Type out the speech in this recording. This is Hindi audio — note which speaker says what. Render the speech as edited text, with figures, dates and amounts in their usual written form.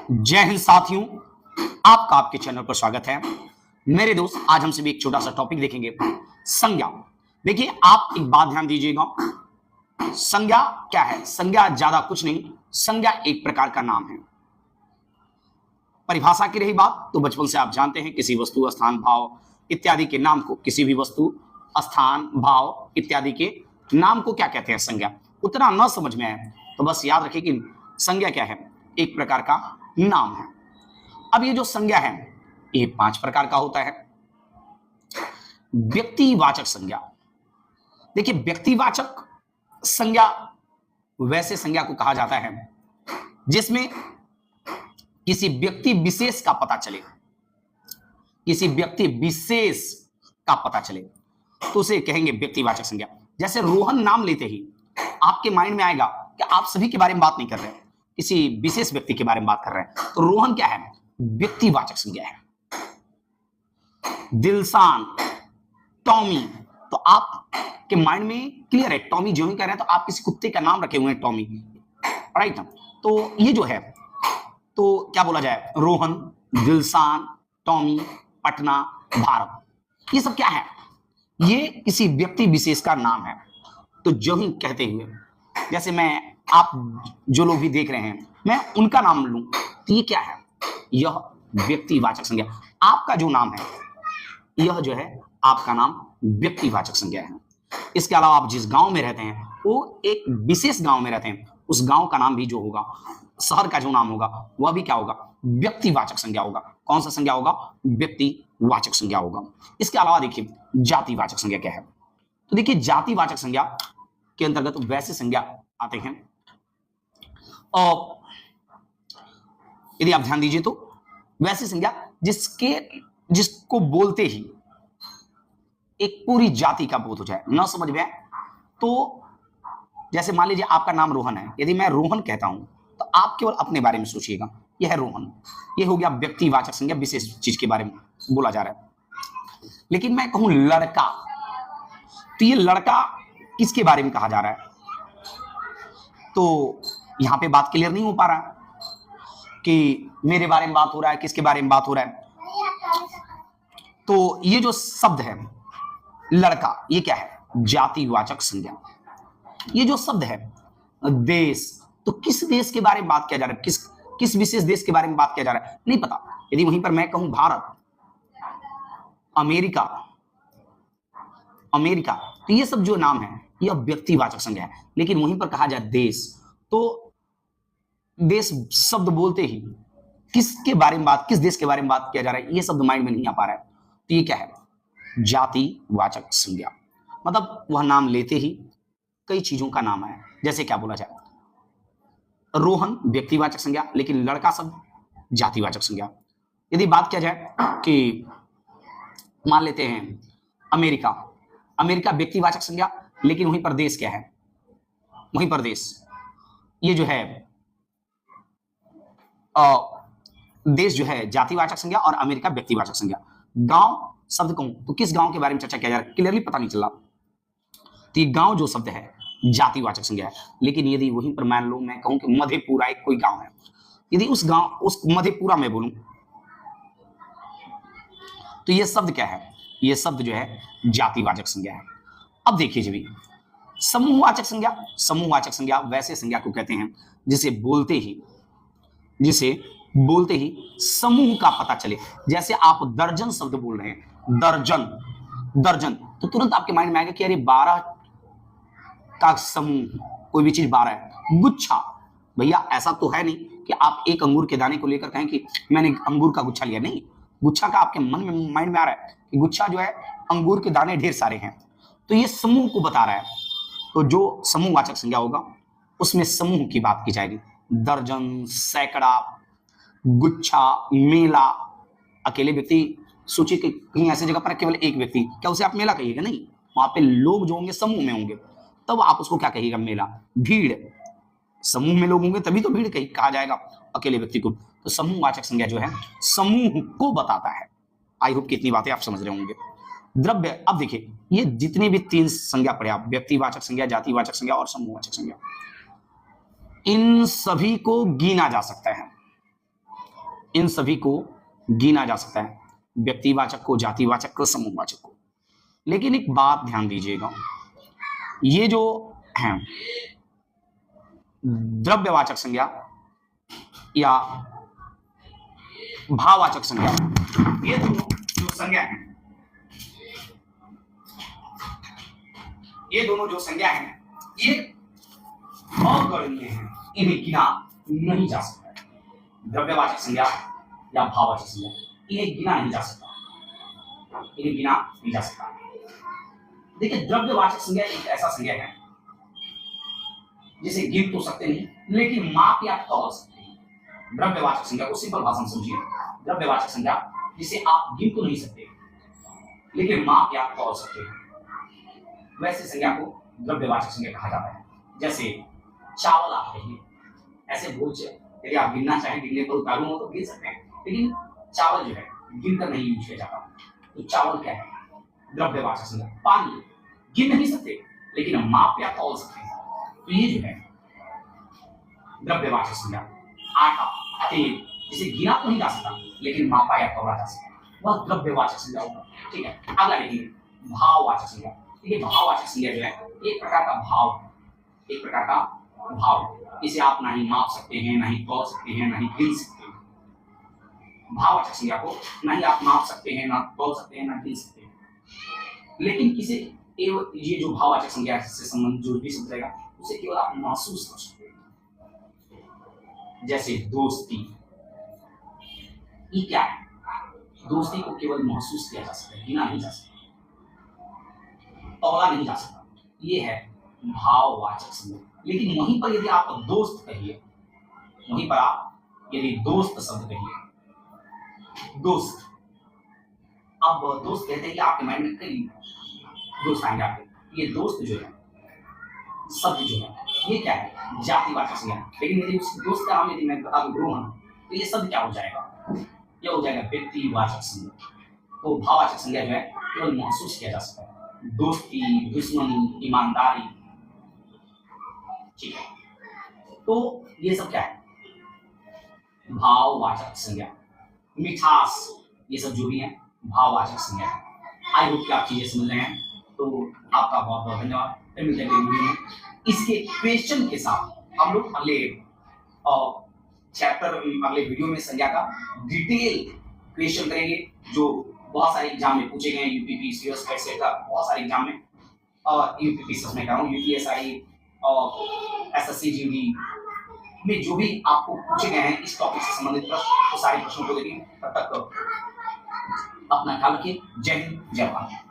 Speaker 1: जय हिंद साथियों, आपका आपके चैनल पर स्वागत है। मेरे दोस्त, आज हम सभी एक छोटा सा टॉपिक देखेंगे, संज्ञा। देखिए, आप एक बात ध्यान दीजिएगा, संज्ञा क्या है? संज्ञा ज्यादा कुछ नहीं, संज्ञा एक प्रकार का नाम है। परिभाषा की रही बात तो बचपन से आप जानते हैं, किसी वस्तु, स्थान, भाव इत्यादि के नाम को, किसी भी वस्तु, स्थान, भाव इत्यादि के नाम को क्या कहते हैं? संज्ञा। उतना न समझ में आए तो बस याद रखिए कि संज्ञा क्या है? एक प्रकार का नाम है। अब ये जो संज्ञा है, ये 5 प्रकार का होता है। व्यक्तिवाचक संज्ञा। देखिए, व्यक्तिवाचक संज्ञा वैसे संज्ञा को कहा जाता है जिसमें किसी व्यक्ति विशेष का पता चले, किसी व्यक्ति विशेष का पता चले तो उसे कहेंगे व्यक्तिवाचक संज्ञा। जैसे रोहन नाम लेते ही आपके माइंड में आएगा कि आप सभी के बारे में बात नहीं कर रहे हैं, किसी विशेष व्यक्ति के बारे में बात कर रहे हैं, तो रोहन क्या है? व्यक्तिवाचक संज्ञा है। दिलसान, टॉमी, तो आप के माइंड में क्लियर है, टॉमी जो ही कह रहे हैं तो आप किसी कुत्ते का नाम रखे हुए हैं टॉमी, राइट? तो ये जो है, तो क्या बोला जाए? रोहन, दिलसान, टॉमी, पटना, भारत, ये सब क्या है? ये किसी व्यक्ति विशेष का नाम है। तो जो ही कहते हुए, जैसे मैं, आप जो लोग भी देख रहे हैं, मैं उनका नाम लूं तो ये क्या है? यह व्यक्तिवाचक संज्ञा। आपका जो नाम है, यह जो है आपका नाम व्यक्तिवाचक संज्ञा है। इसके अलावा आप जिस गांव में रहते हैं, वो एक विशेष गांव में रहते हैं, उस गांव का नाम भी जो होगा, शहर का जो नाम होगा, वह भी क्या होगा? व्यक्तिवाचक संज्ञा होगा। कौन सा संज्ञा होगा? व्यक्तिवाचक संज्ञा होगा। इसके अलावा देखिए, जातिवाचक संज्ञा क्या है? तो देखिए, जातिवाचक संज्ञा के अंतर्गत वैसे संज्ञा आते हैं, और यदि आप ध्यान दीजिए तो वैसी संज्ञा जिसको बोलते ही एक पूरी जाति का बोध हो जाए। न समझ में आए तो, जैसे मान लीजिए आपका नाम रोहन है, यदि मैं रोहन कहता हूं तो आप केवल अपने बारे में सोचिएगा, यह है रोहन। यह हो गया व्यक्तिवाचक संज्ञा, विशेष चीज के बारे में बोला जा रहा है। लेकिन मैं कहूं लड़का, तो ये लड़का किसके बारे में कहा जा रहा है? तो यहां पे बात क्लियर नहीं हो पा रहा है कि मेरे बारे में बात हो रहा है, किसके बारे में बात हो रहा है। तो ये जो शब्द है लड़का, ये क्या है? जातिवाचक संज्ञा। ये जो शब्द है देश, तो किस देश के बारे में बात किया जा रहा है? किस विशेष देश के बारे में बात किया जा रहा है? नहीं पता। यदि वहीं पर मैं कहूं भारत, अमेरिका, तो ये सब जो नाम है, यह व्यक्तिवाचक संज्ञा है। लेकिन वहीं पर कहा जाए देश, तो देश शब्द बोलते ही किसके बारे में बात, किस देश के बारे में बात किया जा रहा है, ये शब्द माइंड में नहीं आ पा रहा है। तो ये क्या है? जातिवाचक संज्ञा। मतलब वह नाम लेते ही कई चीजों का नाम है। जैसे क्या बोला जाए? रोहन व्यक्तिवाचक संज्ञा, लेकिन लड़का शब्द जातिवाचक संज्ञा। यदि बात किया जाए कि मान लेते हैं अमेरिका व्यक्तिवाचक संज्ञा, लेकिन वहीं पर देश क्या है? वहीं पर देश, ये जो है देश जो है जातिवाचक संज्ञा और अमेरिका व्यक्तिवाचक संज्ञा। गांव शब्द कहूं तो किस गांव के बारे में चर्चा किया जा रहा है? क्लियरली पता नहीं चला। तो ये गांव जो शब्द है जातिवाचक संज्ञा है। लेकिन यदि वहीं पर मान लो मैं कहूं कि मधेपुरा एक कोई गांव है, यदि उस मधेपुरा में बोलूं तो ये शब्द क्या है? ये शब्द जो है जातिवाचक संज्ञा है। अब देखिए जी, समूहवाचक संज्ञा वैसे संज्ञा को कहते हैं जिसे बोलते ही समूह का पता चले। जैसे आप दर्जन शब्द बोल रहे हैं, दर्जन, तो तुरंत आपके माइंड में आएगा कि अरे 12 का समूह, कोई भी चीज 12 है। गुच्छा, भैया ऐसा तो है नहीं कि आप एक अंगूर के दाने को लेकर कहें कि मैंने अंगूर का गुच्छा लिया। नहीं, गुच्छा का आपके मन में, माइंड में आ रहा है कि गुच्छा जो है अंगूर के दाने ढेर सारे हैं, तो ये समूह को बता रहा है। तो जो समूहवाचक संज्ञा होगा उसमें समूह की बात की जाएगी। दर्जन, सैकड़ा, गुच्छा, मेला। अकेले व्यक्ति सोचिए कि कहीं ऐसी जगह पर केवल एक व्यक्ति, क्या उसे आप मेला कहिएगा? नहीं, वहां पे लोग जो होंगे समूह में होंगे, तब आप उसको क्या कहिएगा? मेला। भीड़, समूह में लोग होंगे तभी तो भीड़ कहा जाएगा अकेले व्यक्ति को। तो समूहवाचक संज्ञा जो है समूह को बताता है। आई होप कितनी बातें आप समझ रहे होंगे। द्रव्य, अब देखिए, ये जितनी भी 3 संज्ञा पढ़े आप, व्यक्तिवाचक संज्ञा, जातिवाचक संज्ञा और समूहवाचक संज्ञा, इन सभी को गिना जा सकता है। इन सभी को गिना जा सकता है, व्यक्तिवाचक को, जातिवाचक को, समूहवाचक को। लेकिन एक बात ध्यान दीजिएगा, ये जो है द्रव्यवाचक संज्ञा या भाववाचक संज्ञा, ये दोनों जो संज्ञा है, ये दोनों जो संज्ञा है ये अगणनीय है, इन्हें गिना नहीं जा सकता। द्रव्यवाचक संज्ञा या भाववाचक संज्ञा, इन्हें गिना नहीं जा सकता, इन्हें गिना नहीं जा सकता। देखिए, द्रव्यवाचक संज्ञा एक ऐसा संज्ञा है जिसे गिन तो सकते नहीं, लेकिन माप या तौल सकते हैं। द्रव्यवाचक संज्ञा को सिंपल भाषा में समझिए, द्रव्यवाचक संज्ञा जिसे आप गिन तो नहीं सकते, लेकिन माप या तौल सकते हैं, वैसे संज्ञा को द्रव्यवाचक संज्ञा कहा जाता है। जैसे चावल आप कहिए, ऐसे बोझ यदि आप गिनना चाहें, गिनने पर उतारू हो तो गिन सकते हैं, लेकिन चावल जो है गिनकर नहीं यूज किया जाता। तो चावल क्या है? द्रव्यवाचक संज्ञा। पानी गिन नहीं सकते, लेकिन हम माप या तौल सकते हैं, तो ये जो है द्रव्यवाचक संज्ञा। आटा, तेल, जिसे गिना तो नहीं जा सकता, लेकिन मापा या तौला जा सकता, वह द्रव्यवाचक संज्ञा होगा। ठीक है, अगला देखिए भाववाचक संज्ञा। देखिए, भाववाचक संज्ञा जो है एक प्रकार का भाव, एक प्रकार का भाव, इसे आप ना ही माप सकते हैं, ना ही तौल सकते हैं, ना ही गिन सकते हैं। भाववाचक संज्ञा को ना ही आप माप सकते हैं, ना तौल सकते हैं, ना गिन सकते हैं, लेकिन इसे ये जो भाववाचक संज्ञा से संबंध जो भी शब्द रहेगा उसे केवल आप महसूस कर सकते हैं। जैसे दोस्ती, ये क्या है? दोस्ती को केवल महसूस किया जा सकता है, गिना नहीं जा सकता, तौला नहीं जा सकता, ये है भाववाचक संज्ञा। लेकिन वहीं पर यदि आप दोस्त कहिए, वहीं पर आप यदि दोस्त शब्द कहिए, दोस्त, अब दोस्त कहते हैं कि आपके माइंड में कई दोस्त आएंगे आपके, ये दोस्त जो है शब्द जो है ये क्या है? जातिवाचक संज्ञा। लेकिन यदि उस दोस्त का नाम यदि मैं बता दूं रोहन, तो ये शब्द क्या हो जाएगा? ये हो जाएगा व्यक्तिवाचक संज्ञा। तो भाववाचक संज्ञा जो है केवल महसूस किया जा सकता है, दोस्ती, दुश्मनी, ईमानदारी। ठीक है, तो ये सब क्या है? भाववाचक संज्ञा। मिठास, ये सब जो भी है भाववाचक संज्ञा है। आई होप कि आप चीजें समझ रहे हैं, तो आपका बहुत बहुत धन्यवाद। फिर मिलते हैं वीडियो में इसके क्वेश्चन के साथ। हम लोग अगले चैप्टर, अगले वीडियो में संज्ञा का डिटेल क्वेश्चन करेंगे, जो बहुत सारे एग्जाम में पूछे गए, यूपीपी, सीएस, कैसे का बहुत सारे एग्जाम में, और यूपीपी सच में कर रहा हूँ, यूपीएसआई और एसएससी जीडी में जो भी आपको पूछे गए हैं इस टॉपिक से संबंधित प्रश्न, तो सारे प्रश्नों को देखिए। तब तक अपना ख्याल रखिए। जय हिंद, जय भारत।